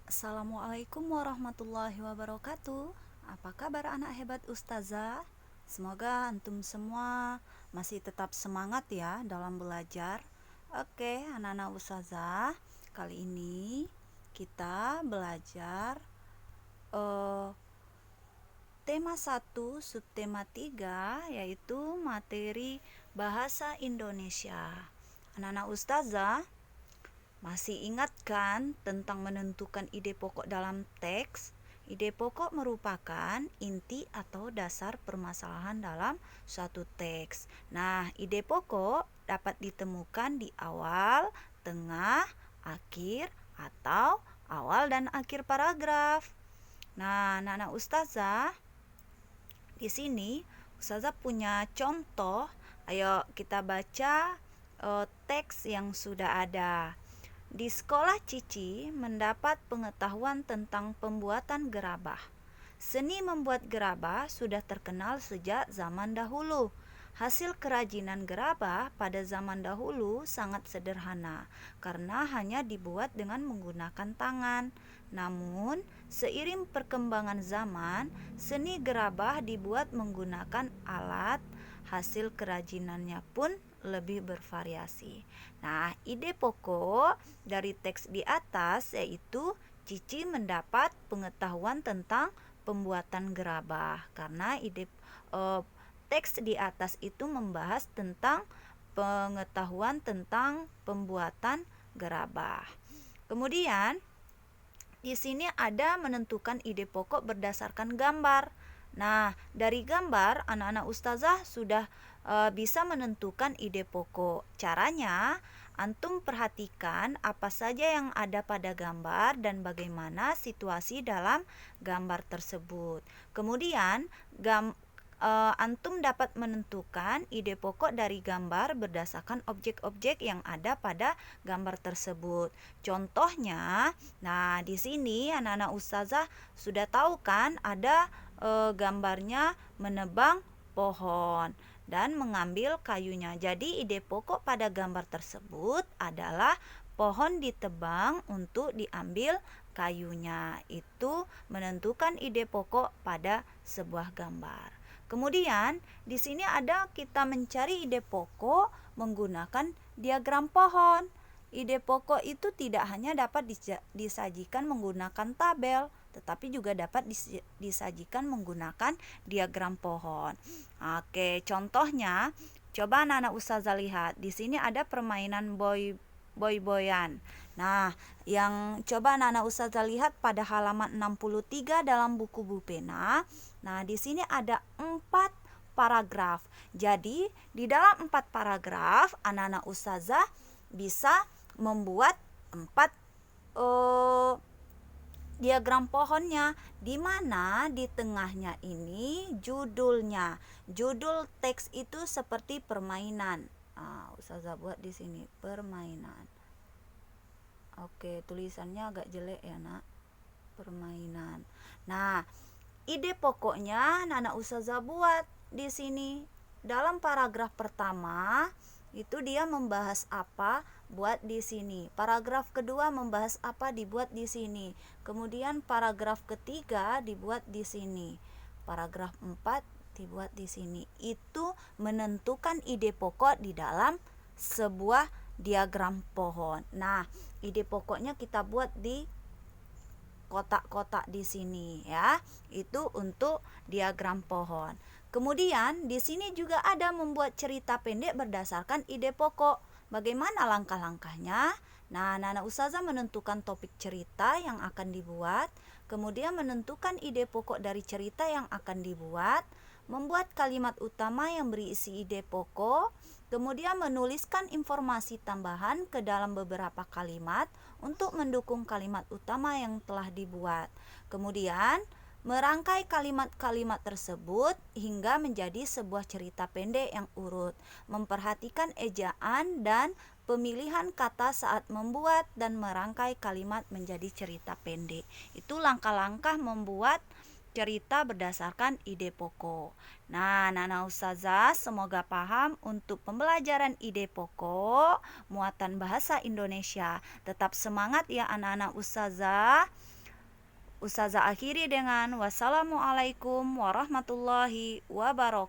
Assalamualaikum warahmatullahi wabarakatuh. Apa kabar anak hebat Ustazah? Semoga antum semua masih tetap semangat ya dalam belajar. Oke, anak-anak Ustazah, kali ini kita belajar eh, tema 1 subtema 3, yaitu materi bahasa Indonesia. Anak-anak Ustazah, masih ingat kan tentang menentukan ide pokok dalam teks? Ide pokok merupakan inti atau dasar permasalahan dalam suatu teks. Nah, ide pokok dapat ditemukan di awal, tengah, akhir, atau awal dan akhir paragraf. Nah, anak-anak Ustazah, di sini Ustazah punya contoh. Ayo kita baca teks yang sudah ada. Di sekolah Cici mendapat pengetahuan tentang pembuatan gerabah. Seni membuat gerabah sudah terkenal sejak zaman dahulu. Hasil kerajinan gerabah pada zaman dahulu sangat sederhana karena hanya dibuat dengan menggunakan tangan. Namun, seiring perkembangan zaman, seni gerabah dibuat menggunakan alat. Hasil kerajinannya pun lebih bervariasi. Nah, ide pokok dari teks di atas yaitu Cici mendapat pengetahuan tentang pembuatan gerabah, karena teks di atas itu membahas tentang pengetahuan tentang pembuatan gerabah. Kemudian di sini ada menentukan ide pokok berdasarkan gambar. Nah, dari gambar anak-anak ustazah sudah bisa menentukan ide pokok. Caranya, antum perhatikan apa saja yang ada pada gambar dan bagaimana situasi dalam gambar tersebut. Kemudian, antum dapat menentukan ide pokok dari gambar berdasarkan objek-objek yang ada pada gambar tersebut. Contohnya, nah di sini anak-anak ustazah sudah tahu kan ada gambarnya menebang pohon dan mengambil kayunya. Jadi ide pokok pada gambar tersebut adalah pohon ditebang untuk diambil kayunya. Itu menentukan ide pokok pada sebuah gambar. Kemudian di sini ada kita mencari ide pokok menggunakan diagram pohon. Ide pokok itu tidak hanya dapat disajikan menggunakan tabel, tetapi juga dapat disajikan menggunakan diagram pohon. Oke, contohnya, coba anak-anak ustazah lihat. Di sini ada permainan boy-boyan. Nah, yang coba anak-anak ustazah lihat pada halaman 63 dalam buku Bu Pena. Nah, di sini ada 4 paragraf. Jadi, di dalam 4 paragraf, anak-anak ustazah bisa membuat 4 diagram pohonnya, di mana di tengahnya ini judulnya. Judul teks itu seperti permainan. Ustazah buat di sini permainan. Oke, tulisannya agak jelek ya, Nak. Permainan. Nah, ide pokoknya anak ustazah buat di sini. Dalam paragraf pertama itu dia membahas apa, buat di sini. Paragraf kedua membahas apa, dibuat di sini. Kemudian paragraf ketiga dibuat di sini. Paragraf 4 dibuat di sini. Itu menentukan ide pokok di dalam sebuah diagram pohon. Nah, ide pokoknya kita buat di kotak-kotak di sini ya. Itu untuk diagram pohon. Kemudian di sini juga ada membuat cerita pendek berdasarkan ide pokok. Bagaimana langkah-langkahnya? Nah, anak-anak ustazah menentukan topik cerita yang akan dibuat, kemudian menentukan ide pokok dari cerita yang akan dibuat, membuat kalimat utama yang berisi ide pokok, kemudian menuliskan informasi tambahan ke dalam beberapa kalimat untuk mendukung kalimat utama yang telah dibuat. Kemudian merangkai kalimat-kalimat tersebut hingga menjadi sebuah cerita pendek yang urut. Memperhatikan ejaan dan pemilihan kata saat membuat dan merangkai kalimat menjadi cerita pendek. Itu langkah-langkah membuat cerita berdasarkan ide pokok. Nah, anak-anak ustazah semoga paham untuk pembelajaran ide pokok muatan bahasa Indonesia. Tetap semangat ya anak-anak ustazah. Ustazah akhiri dengan wassalamualaikum warahmatullahi wabarakatuh.